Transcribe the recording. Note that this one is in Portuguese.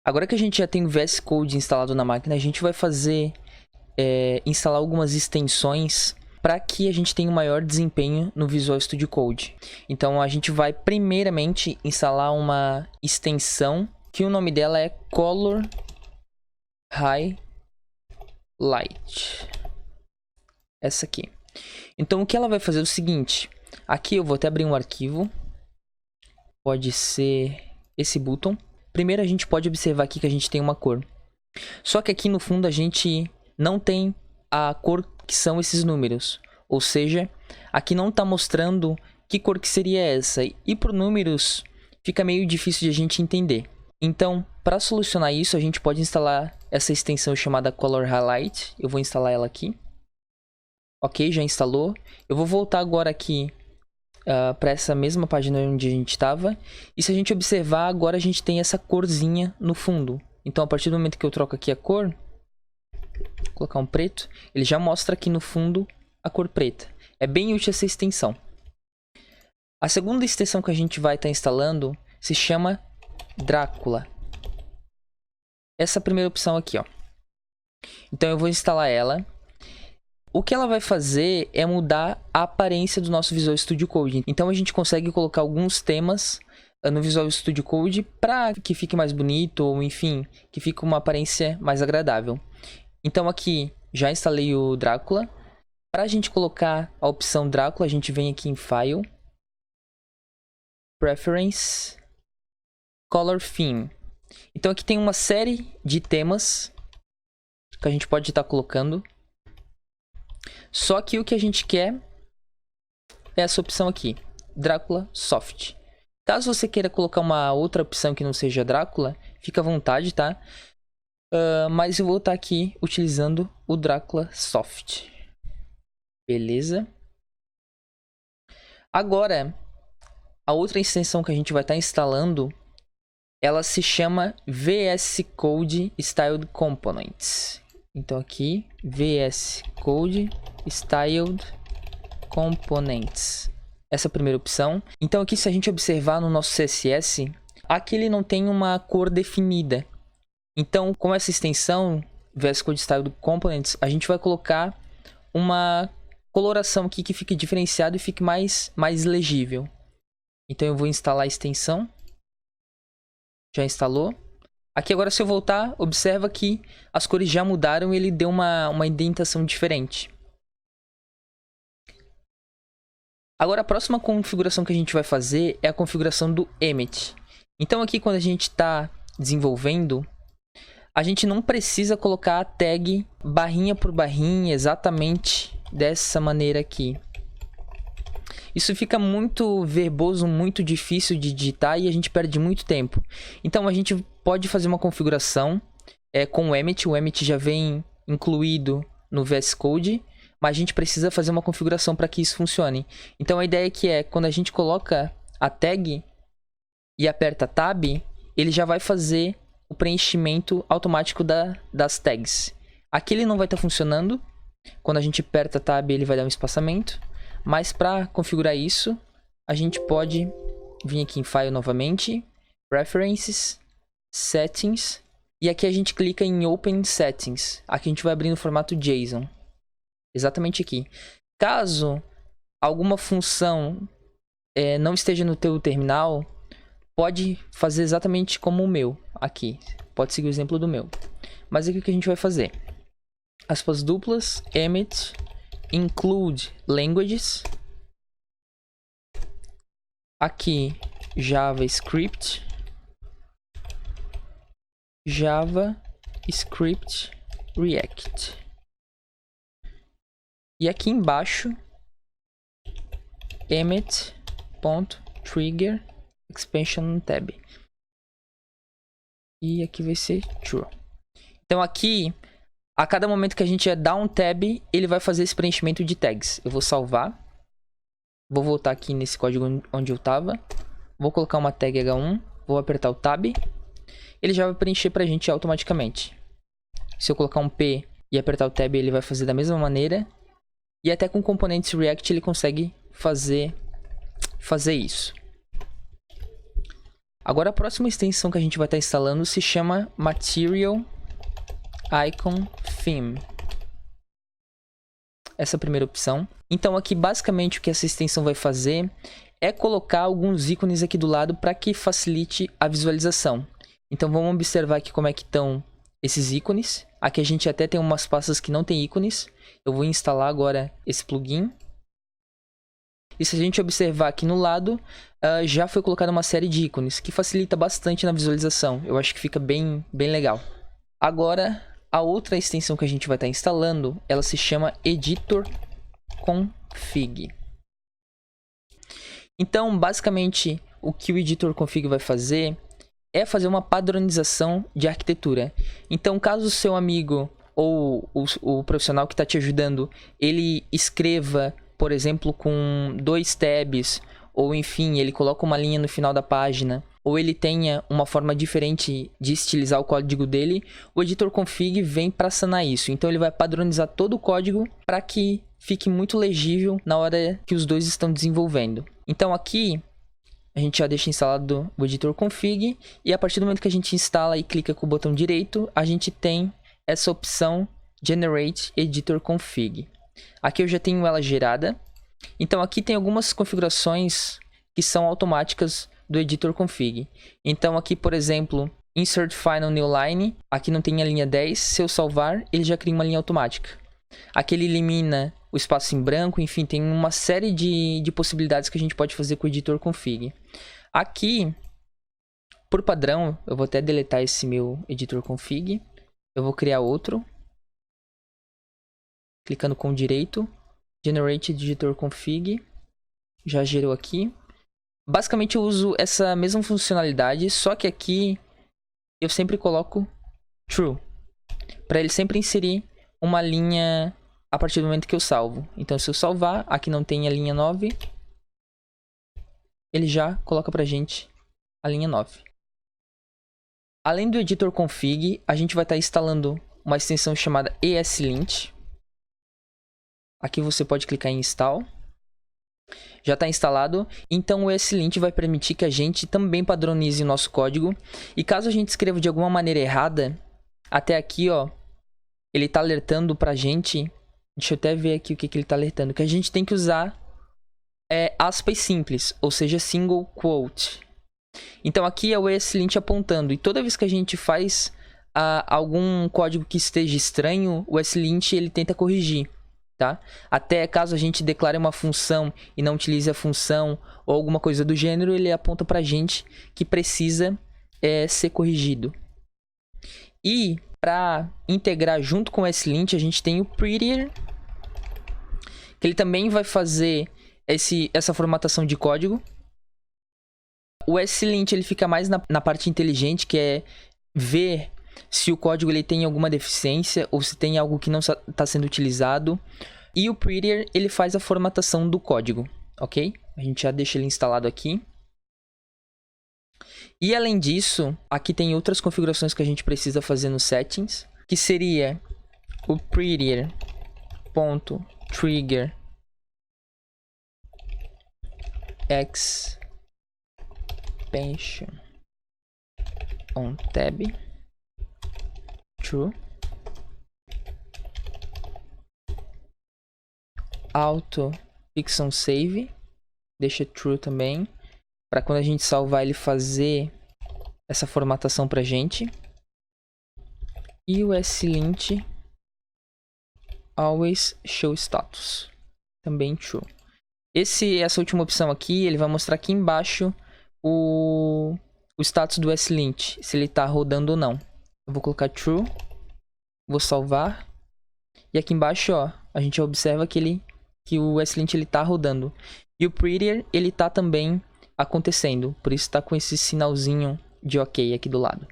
Agora que a gente já tem o VS Code instalado na máquina, a gente vai fazer instalar algumas extensões para que a gente tenha um maior desempenho no Visual Studio Code. Então a gente vai primeiramente instalar uma extensão que o nome dela é Color Highlight. Essa aqui. Então o que ela vai fazer é o seguinte. Aqui eu vou até abrir um arquivo. Pode ser esse botão. Primeiro a gente pode observar aqui que a gente tem uma cor. Só que aqui no fundo a gente não tem a cor que são esses números. Ou seja, aqui não está mostrando que cor que seria essa. E por números fica meio difícil de a gente entender. Então, para solucionar isso, a gente pode instalar essa extensão chamada Color Highlight. Eu vou instalar ela aqui. Ok, já instalou. Eu vou voltar agora aqui para essa mesma página onde a gente estava. E se a gente observar, agora a gente tem essa corzinha no fundo. Então, a partir do momento que eu troco aqui a cor, vou colocar um preto, ele já mostra aqui no fundo a cor preta. É bem útil essa extensão. A segunda extensão que a gente vai estar instalando se chama Drácula. Essa primeira opção aqui, ó. Então eu vou instalar ela. O que ela vai fazer é mudar a aparência do nosso Visual Studio Code. Então a gente consegue colocar alguns temas no Visual Studio Code para que fique mais bonito, ou enfim, que fique uma aparência mais agradável. Então aqui já instalei o Drácula. Para a gente colocar a opção Drácula, a gente vem aqui em File, Preference, Color Theme. Então aqui tem uma série de temas que a gente pode estar colocando. Só que o que a gente quer é essa opção aqui, Drácula Soft. Caso você queira colocar uma outra opção que não seja Drácula, fica à vontade, tá? Mas eu vou estar aqui utilizando o Drácula Soft. Beleza? Agora, a outra extensão que a gente vai estar instalando, ela se chama VS Code Styled Components. Então aqui, VS Code Styled Components. Essa é a primeira opção. Então aqui, se a gente observar no nosso CSS, aqui ele não tem uma cor definida. Então, com essa extensão, VS Code Styled Components, a gente vai colocar uma coloração aqui que fique diferenciada e fique mais legível. Então eu vou instalar a extensão. Já instalou. Aqui agora, se eu voltar, observa que as cores já mudaram e ele deu uma indentação diferente. Agora a próxima configuração que a gente vai fazer é a configuração do Emmet. Então aqui, quando a gente está desenvolvendo, a gente não precisa colocar a tag barrinha por barrinha exatamente dessa maneira aqui. Isso fica muito verboso, muito difícil de digitar e a gente perde muito tempo. Então a gente pode fazer uma configuração com o Emmet. O Emmet já vem incluído no VS Code, mas a gente precisa fazer uma configuração para que isso funcione. Então a ideia aqui é, quando a gente coloca a tag e aperta Tab, ele já vai fazer o preenchimento automático das tags. Aqui ele não vai estar funcionando. Quando a gente aperta Tab, ele vai dar um espaçamento. Mas para configurar isso, a gente pode vir aqui em File novamente, Preferences, Settings, e aqui a gente clica em Open Settings. Aqui a gente vai abrir no formato JSON. Exatamente aqui. Caso alguma função não esteja no teu terminal, pode fazer exatamente como o meu aqui. Pode seguir o exemplo do meu. Mas aqui o que a gente vai fazer? Aspas duplas, Emmet, include languages. Aqui, JavaScript. JavaScript React. E aqui embaixo, Emmet.trigger expansion tab. E aqui vai ser true. Então aqui, a cada momento que a gente dá um tab, ele vai fazer esse preenchimento de tags. Eu vou salvar. Vou voltar aqui nesse código onde eu estava. Vou colocar uma tag H1. Vou apertar o tab. Ele já vai preencher pra gente automaticamente. Se eu colocar um P e apertar o tab, ele vai fazer da mesma maneira. E até com componentes React ele consegue fazer isso. Agora a próxima extensão que a gente vai estar instalando se chama Material Icon Theme. Essa é a primeira opção. Então aqui basicamente o que essa extensão vai fazer é colocar alguns ícones aqui do lado para que facilite a visualização. Então vamos observar aqui como é que estão esses ícones. Aqui a gente até tem umas pastas que não tem ícones. Eu vou instalar agora esse plugin. E se a gente observar aqui no lado, já foi colocada uma série de ícones, que facilita bastante na visualização. Eu acho que fica bem legal. Agora, a outra extensão que a gente vai estar instalando, ela se chama Editor Config. Então, basicamente, o que o Editor Config vai fazer é fazer uma padronização de arquitetura. Então, caso o seu amigo ou o profissional que está te ajudando, ele escreva, por exemplo, com 2 tabs, ou enfim, ele coloca uma linha no final da página, ou ele tenha uma forma diferente de estilizar o código dele, o Editor Config vem para sanar isso. Então ele vai padronizar todo o código para que fique muito legível na hora que os dois estão desenvolvendo. Então aqui a gente já deixa instalado o Editor Config, e a partir do momento que a gente instala e clica com o botão direito, a gente tem essa opção Generate Editor Config. Aqui eu já tenho ela gerada. Então aqui tem algumas configurações que são automáticas do Editor Config. Então aqui, por exemplo, Insert Final New Line. Aqui não tem a linha 10. Se eu salvar, ele já cria uma linha automática. Aqui ele elimina o espaço em branco. Enfim, tem uma série de possibilidades que a gente pode fazer com o Editor Config. Aqui, por padrão, eu vou até deletar esse meu Editor Config. Eu vou criar outro. Clicando com o direito, Generate Editor Config, já gerou aqui. Basicamente eu uso essa mesma funcionalidade, só que aqui eu sempre coloco True, para ele sempre inserir uma linha a partir do momento que eu salvo. Então se eu salvar, aqui não tem a linha 9, ele já coloca pra gente a linha 9. Além do Editor Config, a gente vai estar instalando uma extensão chamada ESLint. Aqui você pode clicar em Install. Já está instalado. Então o ESLint vai permitir que a gente também padronize o nosso código. E caso a gente escreva de alguma maneira errada, até aqui, ó, ele está alertando para a gente. Deixa eu até ver aqui o que ele está alertando. Que a gente tem que usar aspas simples, ou seja, single quote. Então aqui é o ESLint apontando. E toda vez que a gente faz algum código que esteja estranho, o ESLint ele tenta corrigir. Tá? Até caso a gente declare uma função e não utilize a função ou alguma coisa do gênero, ele aponta pra gente que precisa ser corrigido. E para integrar junto com o ESLint, a gente tem o Prettier, que ele também vai fazer essa formatação de código. O ESLint ele fica mais na parte inteligente, que é ver se o código ele tem alguma deficiência ou se tem algo que não está sendo utilizado. E o Prettier ele faz a formatação do código, ok? A gente já deixa ele instalado aqui. E além disso, aqui tem outras configurações que a gente precisa fazer nos settings, que seria o Prettier.trigger expansion on tab true, auto fix on save, deixa true também, para quando a gente salvar ele fazer essa formatação pra gente. E o ESLint always show status, também true. Essa última opção aqui, ele vai mostrar aqui embaixo o status do ESLint, se ele tá rodando ou não. Eu vou colocar true, vou salvar, e aqui embaixo, ó, a gente observa que o ESLint ele tá rodando. E o Prettier ele tá também acontecendo, por isso tá com esse sinalzinho de OK aqui do lado.